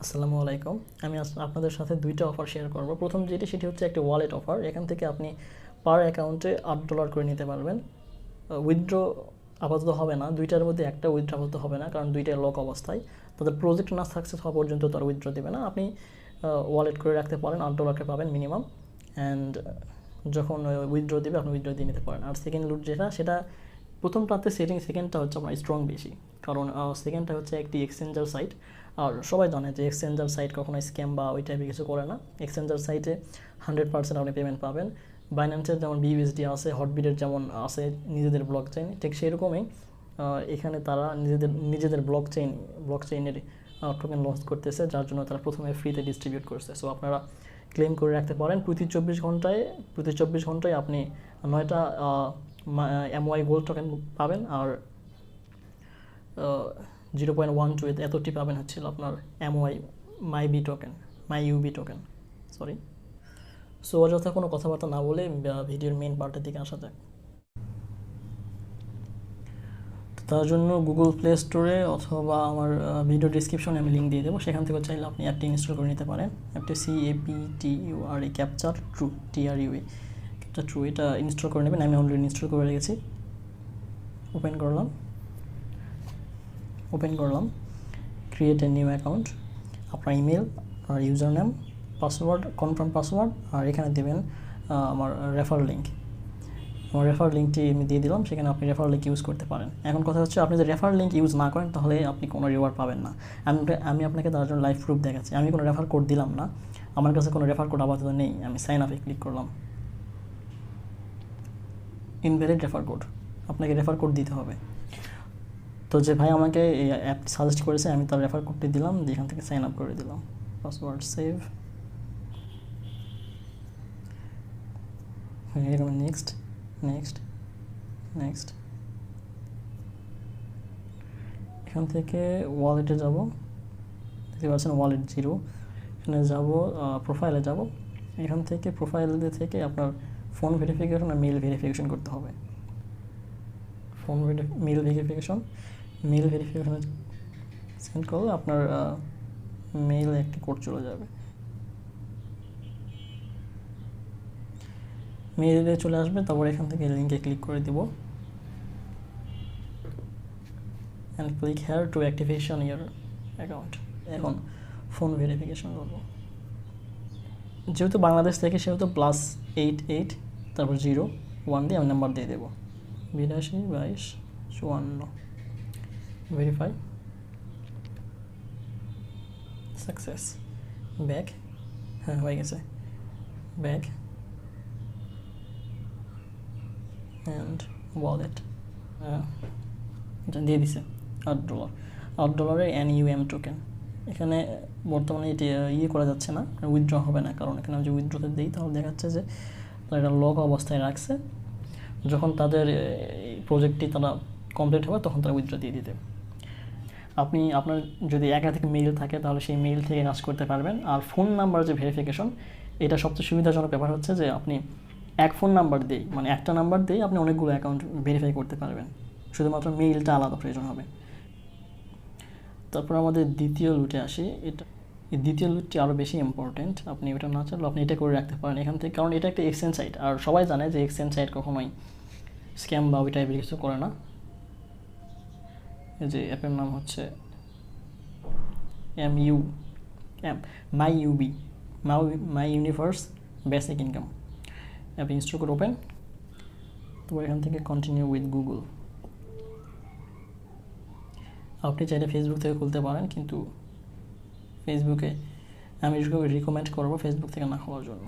আসসালামু আলাইকুম। আমি আপনাদের সাথে দুইটা অফার শেয়ার করব। প্রথম সেটি হচ্ছে একটা ওয়ালেট অফার। এখান থেকে আপনি পার অ্যাকাউন্টে $8 করে নিতে পারবেন। উইথড্র আপাতত হবে না, দুইটার মধ্যে একটা উইথড্র আপাতত হবে না, কারণ দুইটাই লক অবস্থায়। তাদের প্রজেক্ট না সাকসেস হওয়া পর্যন্ত তার উইথড্র দেবে না। আপনি ওয়ালেট করে রাখতে পারেন, $8 পাবেন মিনিমাম। অ্যান্ড যখন উইথড্র দেবে আপনি উইথড্র দিয়ে নিতে পারেন। আর সেকেন্ড লুট সেটা প্রথম প্রান্তে সেকেন্ডটা হচ্ছে আপনার স্ট্রং বেশি, কারণ সেকেন্ডটা হচ্ছে একটি এক্সচেঞ্জার সাইট। আর সবাই জানে যে এক্সচেঞ্জার সাইট কখনো স্ক্যাম বা ওই টাইপের কিছু করে না। এক্সচেঞ্জার সাইটে 100% আপনি পেমেন্ট পাবেন। বাইন্যান্সের যেমন বিইউএসডি আছে, হটবিটের যেমন আছে নিজেদের ব্লক চেইন, ঠিক সেরকমই এখানে তারা নিজেদের ব্লক চেইনের টোকেন লঞ্চ করতেছে, যার জন্য তারা প্রথমে ফ্রিতে ডিস্ট্রিবিউট করছে। সো আপনারা ক্লেম করে রাখতে পারেন। প্রতি 24 ঘন্টায় আপনি 9টা এমওয়াই গোল্ড টোকেন পাবেন, আর 0.12 এতটি পাবেন হচ্ছিল আপনার এমওয়াই মাইইউবি টোকেন। সরি। সো অযথা কোনো কথাবার্তা না বলে ভিডিওর মেইন পার্টের দিকে আসা যাক। তার জন্য গুগল প্লে স্টোরে অথবা আমার ভিডিও ডিসক্রিপশনে আমি লিঙ্ক দিয়ে দেবো, সেখান থেকে চাইলে আপনি অ্যাপটি ইনস্টল করে নিতে পারেন। অ্যাপটি CAPTURE capture true TRUE capture true, এটা ইনস্টল করে নেবেন। আমি অলরেডি ইনস্টল করে রেখেছি। ওপেন করলাম, ক্রিয়েট এ নিউ অ্যাকাউন্ট, আপনার ইমেল আর user name, password, confirm password, আর এখানে দেবেন আমার রেফার লিঙ্ক। আমার রেফার লিঙ্কটি আমি দিয়ে দিলাম, সেখানে আপনি রেফার লিঙ্ক ইউজ করতে পারেন। এখন কথা হচ্ছে, আপনি যদি রেফার লিঙ্ক ইউজ না করেন তাহলে আপনি কোনো রিওয়ার্ড পাবেন না। আমি আপনাকে তার জন্য লাইভ প্রুফ দেখাচ্ছি। আমি কোনো রেফার কোড দিলাম না, আমার কাছে কোনো রেফার কোড আপাতত নেই। আমি সাইন আপে ক্লিক করলাম। ইনভ্যালিড রেফার কোড, আপনাকে রেফার কোড দিতে হবে। তো যে ভাই আমাকে এই অ্যাপটি সাজেস্ট করেছে, আমি তার রেফার কোডটি দিলাম, এখান থেকে সাইন আপ করে দিলাম। পাসওয়ার্ড সেভ, এরকম নেক্সট নেক্সট নেক্সট। এখান থেকে ওয়ালেটে যাব, দেখতে পাচ্ছেন ওয়ালেট 0। এখানে যাব, প্রোফাইলে যাব। এখান থেকে প্রোফাইলে থেকে আপনার ফোন ভেরিফিকেশন আর মেল ভেরিফিকেশন করতে হবে। মেল ভেরিফিকেশনে সেন্ড করলে আপনার মেইলে একটি কোড চলে যাবে। মেইলে চলে আসবে, তারপর এখান থেকে লিঙ্কে ক্লিক করে দিব and click here two activation year account. এখন ফোন ভেরিফিকেশন করবো। যেহেতু বাংলাদেশ থেকে সেহেতু +88 তারপর 01 দিয়ে আমি নাম্বার দিয়ে দেবো, 82 22 54। Verify, success. ব্যাক, হ্যাঁ হয়ে গেছে। ব্যাক অ্যান্ড ওয়ালেট এটা দিয়ে দিছে $8 NUM টোকেন। এখানে বর্তমানে এটি করা যাচ্ছে না, উইথড্র হবে না, কারণ এখানে আমি যে উইথড্রতে দিই তাহলে দেখাচ্ছে যে তারা এটা লক অবস্থায় রাখছে। যখন তাদের প্রজেক্টটি তারা কমপ্লিট হবে তখন তারা উইথড্র দিয়ে দিতে। আপনার যদি একাধিক মেইল থাকে তাহলে সেই মেইল থেকে কাজ করতে পারবেন। আর ফোন নাম্বার যে ভেরিফিকেশন, এটা সবচেয়ে সুবিধাজনক ব্যাপার হচ্ছে যে আপনি এক ফোন নাম্বার দিই, মানে একটা নাম্বার দিয়েই আপনি অনেকগুলো অ্যাকাউন্ট ভেরিফাই করতে পারবেন, শুধুমাত্র মেইলটা আলাদা প্রয়োজন হবে। তারপর আমাদের দ্বিতীয় লুটে আসি। এই দ্বিতীয় লুটটি আরও বেশি ইম্পর্টেন্ট। আপনি এটা না চাইলে আপনি এটা করে রাখতে পারেন এখান থেকে, কারণ এটা একটা এক্সচেঞ্জ সাইট, আর সবাই জানে যে এক্সচেঞ্জ সাইট কখনোই স্ক্যাম বা ওই টাইপের কিছু করে না। এই যে অ্যাপের নাম হচ্ছে my U B, my universe basic income. App install করে ওপেন, তো এখান থেকে কন্টিনিউ উইথ গুগল। আপনি চাইলে ফেসবুক থেকে খুলতে পারেন, কিন্তু ফেসবুকে আমি রিকমেন্ড করবো ফেসবুক থেকে না খোলার জন্য।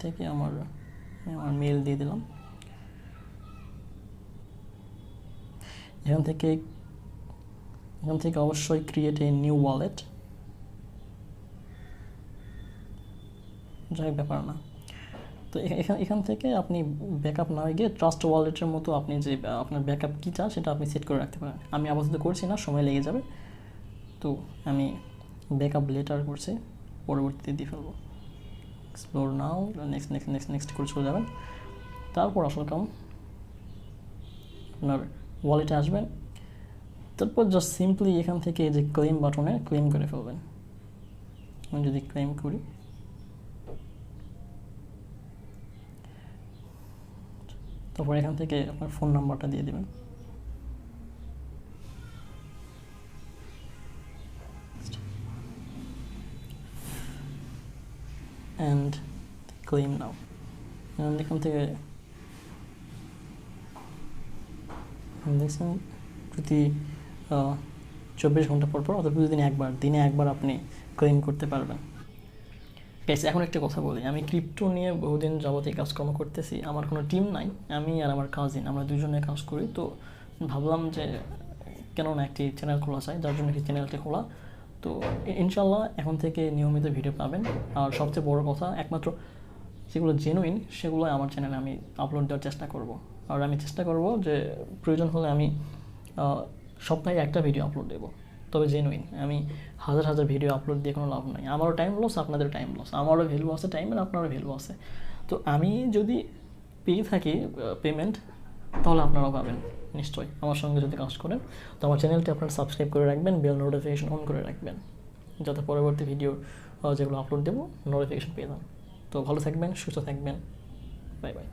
থেকে আমার মেল দিয়ে দিলাম। এখান থেকে অবশ্যই ক্রিয়েট এ নিউ ওয়ালেট, যাই ব্যাপার না। তো এখান থেকে আপনি ব্যাকআপ না গিয়ে ট্রাস্ট ওয়ালেটের মতো আপনি যে আপনার ব্যাকআপ কীটা সেটা আপনি সেট করে রাখতে পারেন। আমি আপাতত করছি না, সময় লেগে যাবে, তো আমি ব্যাকআপ লেটার করছি, পরবর্তীতে দিয়ে ফেলবো। এক্সপ্লোর নাও, নেক্সট করে চলে যাবেন। তারপর আসল কাম, আপনার ওয়ালেটে আসবেন, তারপর জাস্ট সিম্পলি এখান থেকে যে ক্লেম বাটনে ক্লেম করে ফেলবেন। আমি যদি ক্লেম করি, তারপর এখান থেকে আপনার ফোন নাম্বারটা দিয়ে দেবেন। অ্যান্ড ক্লেম নাও। এখান থেকে দেখছেন প্রতি 24 ঘন্টা পর অথবা দিনে একবার আপনি ক্লেম করতে পারবেন। গাইস, এখন একটা কথা বলি, আমি ক্রিপ্টো নিয়ে বহুদিন যাবতীয় কাজকর্ম করতেছি, আমার কোনো টিম নাই, আমি আর আমার কাজিন আমরা দুজনে কাজ করি। তো ভাবলাম যে কেন না একটি চ্যানেল খোলা যায়, যার জন্য একটি চ্যানেলটি খোলা। তো ইনশাল্লাহ এখন থেকে নিয়মিত ভিডিও পাবেন। আর সবচেয়ে বড় কথা, একমাত্র যেগুলো জেনুইন সেগুলো আমার চ্যানেলে আমি আপলোড দেওয়ার চেষ্টা করব। আর আমি চেষ্টা করব যে প্রয়োজন হলে আমি সপ্তাহে একটা ভিডিও আপলোড দেবো, তবে জেনুইন। আমি হাজার ভিডিও আপলোড দিয়ে কোনো লাভ নাই, আমারও টাইম লস, আপনাদের টাইম লস, আমারও ভ্যালু আছে টাইমের, আপনারও ভ্যালু আছে। তো আমি যদি পেয়ে থাকি পেমেন্ট, তাহলে আপনারাও পাবেন নিশ্চয়ই আমার সঙ্গে যদি কাজ করেন। তো আমার চ্যানেলটি আপনারা সাবস্ক্রাইব করে রাখবেন, বেল নোটিফিকেশন অন করে রাখবেন, যাতে পরবর্তী ভিডিও যেগুলো আপলোড দেবো নোটিফিকেশন পেয়ে যান। তো ভালো থাকবেন, সুস্থ থাকবেন, বাই বাই।